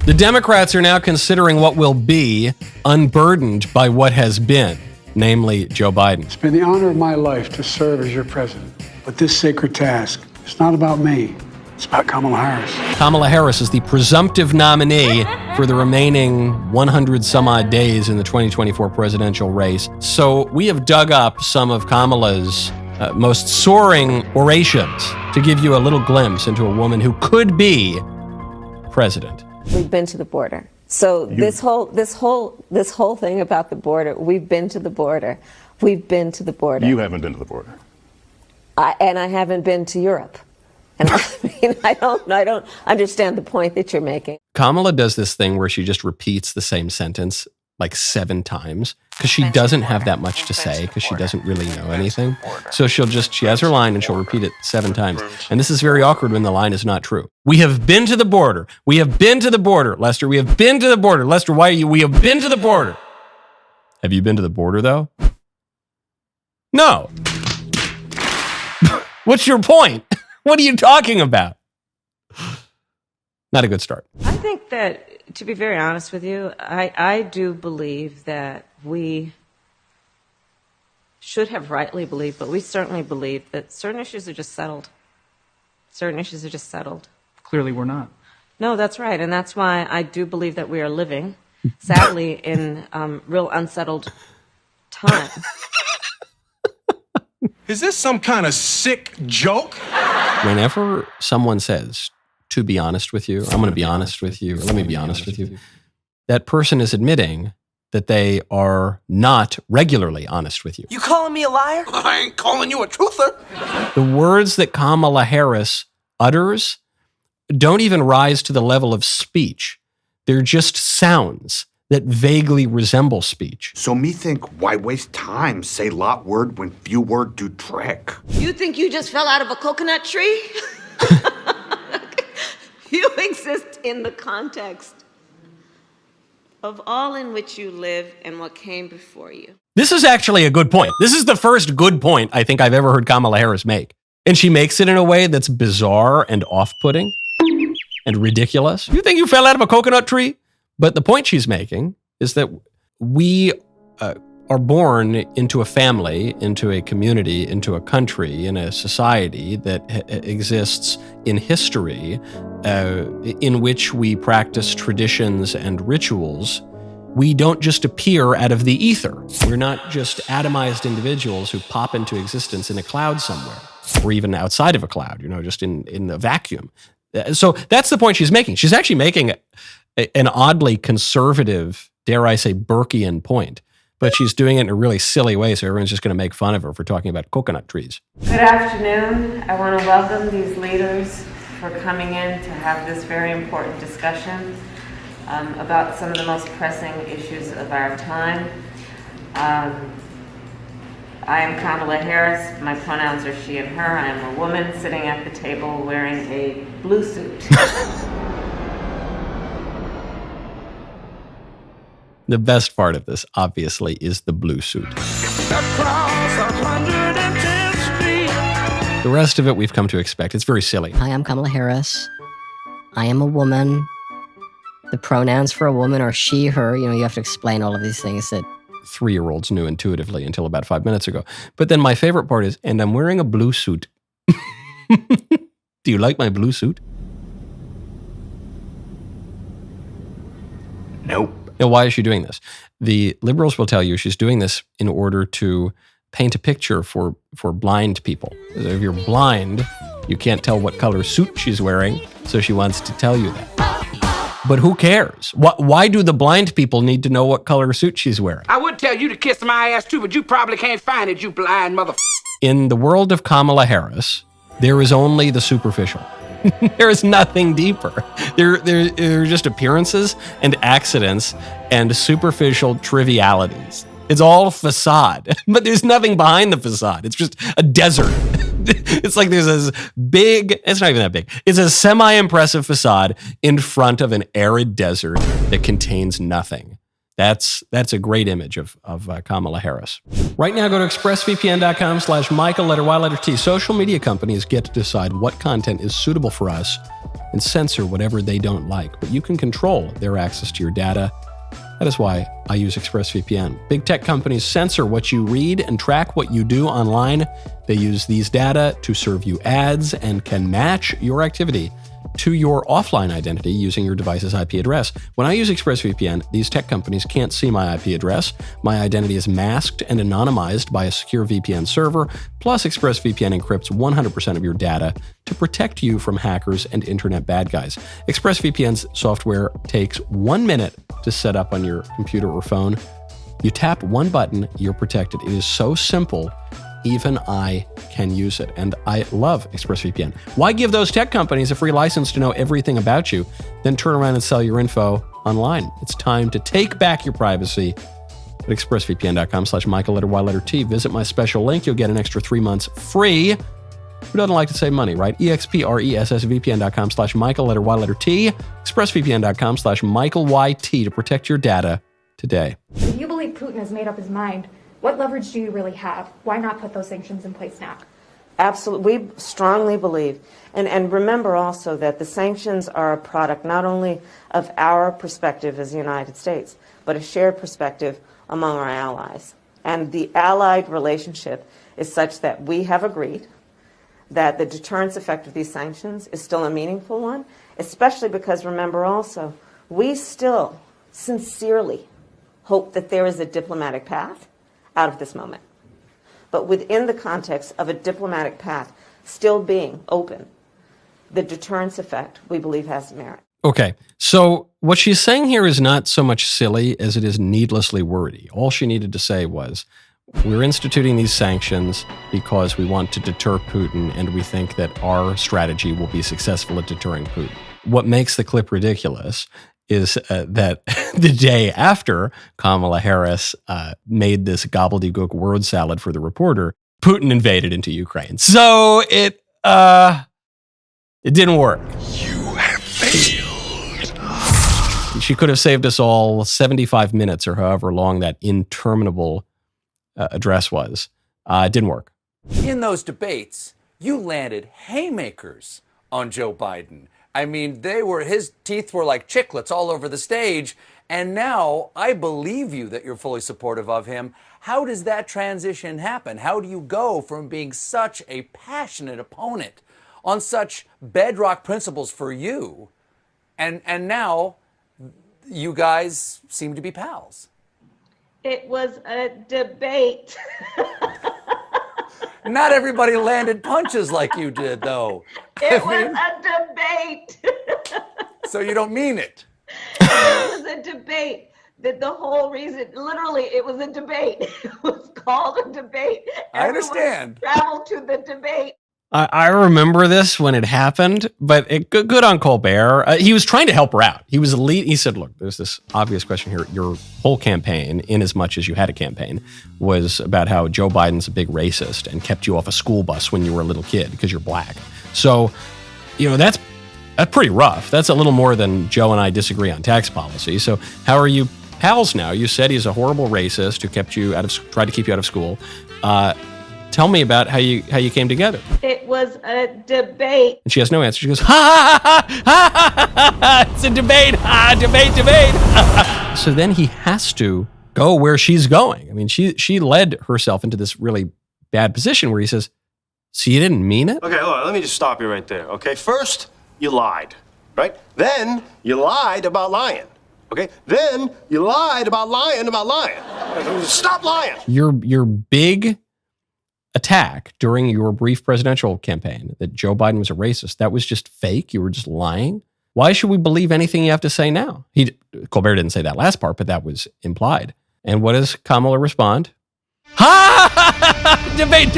The Democrats are now considering what will be unburdened by what has been, namely Joe Biden. It's been the honor of my life to serve as your president. But this sacred task is not about me. It's about Kamala Harris. Kamala Harris is the presumptive nominee for the remaining 100 some odd days in the 2024 presidential race. So we have dug up some of Kamala's most soaring orations to give you a little glimpse into a woman who could be president. We've been to the border. So this whole thing about the border, we've been to the border. We've been to the border. You haven't been to the border. And I haven't been to Europe. And I don't understand the point that you're making. Kamala does this thing where she just repeats the same sentence like 7 times because she doesn't have that much to say because she doesn't really know anything. So she has her line and she'll repeat it 7 times. And this is very awkward when the line is not true. We have been to the border. We have been to the border. Lester, we have been to the border. Lester, why are you? We have been to the border. Have you been to the border though? No. What's your point? What are you talking about? Not a good start. I think that, to be very honest with you, I do believe that we should have rightly believed, but we certainly believe that certain issues are just settled. Certain issues are just settled. Clearly we're not. No, that's right. And that's why I do believe that we are living, sadly, in real unsettled times. Is this some kind of sick joke? Whenever someone says, to be honest with you, I'm going to be honest with you, or let me be honest with you, that person is admitting that they are not regularly honest with you. You calling me a liar? I ain't calling you a truther. The words that Kamala Harris utters don't even rise to the level of speech. They're just sounds that vaguely resemble speech. So me think, why waste time? Say lot word when few word do trick. You think you just fell out of a coconut tree? You exist in the context of all in which you live and what came before you. This is actually a good point. This is the first good point I think I've ever heard Kamala Harris make. And she makes it in a way that's bizarre and off-putting and ridiculous. You think you fell out of a coconut tree? But the point she's making is that we are born into a family, into a community, into a country, in a society that exists in history in which we practice traditions and rituals. We don't just appear out of the ether. We're not just atomized individuals who pop into existence in a cloud somewhere, or even outside of a cloud, just in a vacuum. So that's the point she's making. She's actually making an oddly conservative, dare I say, Burkean point. But she's doing it in a really silly way, so everyone's just going to make fun of her for talking about coconut trees. Good afternoon. I want to welcome these leaders for coming in to have this very important discussion about some of the most pressing issues of our time. I am Kamala Harris. My pronouns are she and her. I am a woman sitting at the table wearing a blue suit. The best part of this, obviously, is the blue suit. The rest of it we've come to expect. It's very silly. Hi, I'm Kamala Harris. I am a woman. The pronouns for a woman are she, her. You have to explain all of these things that 3-year-olds knew intuitively until about 5 minutes ago. But then my favorite part is, and I'm wearing a blue suit. Do you like my blue suit? Nope. Now, why is she doing this? The liberals will tell you she's doing this in order to paint a picture for blind people. If you're blind, you can't tell what color suit she's wearing, so she wants to tell you that. But who cares? Why do the blind people need to know what color suit she's wearing? I would tell you to kiss my ass too, but you probably can't find it, you blind motherfucker. In the world of Kamala Harris, there is only the superficial. There is nothing deeper. There are just appearances and accidents and superficial trivialities. It's all facade, but there's nothing behind the facade. It's just a desert. It's like there's this big, it's not even that big. It's a semi-impressive facade in front of an arid desert that contains nothing. That's a great image of Kamala Harris. Right now, go to expressvpn.com/Michael, letter Y, letter T. Social media companies get to decide what content is suitable for us and censor whatever they don't like, but you can control their access to your data. That is why I use ExpressVPN. Big tech companies censor what you read and track what you do online. They use these data to serve you ads and can match your activity to your offline identity using your device's IP address. When I use ExpressVPN, these tech companies can't see my IP address. My identity is masked and anonymized by a secure VPN server, plus ExpressVPN encrypts 100% of your data to protect you from hackers and internet bad guys. ExpressVPN's software takes 1 minute to set up on your computer or phone. You tap one button, you're protected. It is so simple. Even I can use it, and I love ExpressVPN. Why give those tech companies a free license to know everything about you, then turn around and sell your info online? It's time to take back your privacy at expressvpn.com/Michael, letter Y, letter T. Visit my special link. You'll get an extra 3 months free. Who doesn't like to save money, right? expressvpn.com/Michael, letter Y, letter T. expressvpn.com/Michael YT to protect your data today. If you believe Putin has made up his mind, what leverage do you really have? Why not put those sanctions in place now? Absolutely. We strongly believe, and remember also that the sanctions are a product not only of our perspective as the United States, but a shared perspective among our allies. And the allied relationship is such that we have agreed that the deterrence effect of these sanctions is still a meaningful one, especially because, remember also, we still sincerely hope that there is a diplomatic path out of this moment. But within the context of a diplomatic path still being open, the deterrence effect, we believe, has merit. Okay, so what she's saying here is not so much silly as it is needlessly wordy. All she needed to say was, we're instituting these sanctions because we want to deter Putin, and we think that our strategy will be successful at deterring Putin. What makes the clip ridiculous is that the day after Kamala Harris made this gobbledygook word salad for the reporter, Putin invaded into Ukraine. So it didn't work. You have failed. She could have saved us all 75 minutes or however long that interminable address was. It didn't work. In those debates, you landed haymakers on Joe Biden. I mean, his teeth were like chiclets all over the stage. And now I believe you that you're fully supportive of him. How does that transition happen? How do you go from being such a passionate opponent on such bedrock principles for you, and now you guys seem to be pals? It was a debate. Not everybody landed punches like you did, though. It was a debate. So you don't mean it? It was a debate. That the whole reason, literally, it was a debate. It was called a debate. I understand. Traveled to the debate. I remember this when it happened, but good on Colbert. He was trying to help her out. He was he said, look, there's this obvious question here. Your whole campaign, in as much as you had a campaign, was about how Joe Biden's a big racist and kept you off a school bus when you were a little kid because you're black. So, that's pretty rough. That's a little more than Joe and I disagree on tax policy. So how are you pals now? You said he's a horrible racist who tried to keep you out of school. Tell me about how you came together. It was a debate. And she has no answer. She goes, ha, ha, ha, ha, ha, ha, it's a debate, debate. So then he has to go where she's going. I mean, she led herself into this really bad position where he says, so you didn't mean it? Okay, hold on, let me just stop you right there, okay? First, you lied, right? Then you lied about lying, okay? Then you lied about lying about lying. Stop lying. Your big attack during your brief presidential campaign that Joe Biden was a racist, that was just fake? You were just lying? Why should we believe anything you have to say now? Colbert didn't say that last part, but that was implied. And what does Kamala respond? Ha! Debate.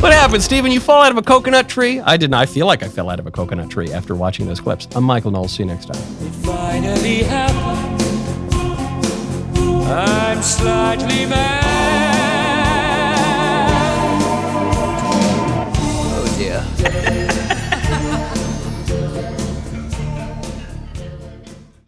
What happened, Stephen? You fall out of a coconut tree? I didn't. I feel like I fell out of a coconut tree after watching those clips. I'm Michael Knowles. See you next time. It finally happened. I'm slightly mad.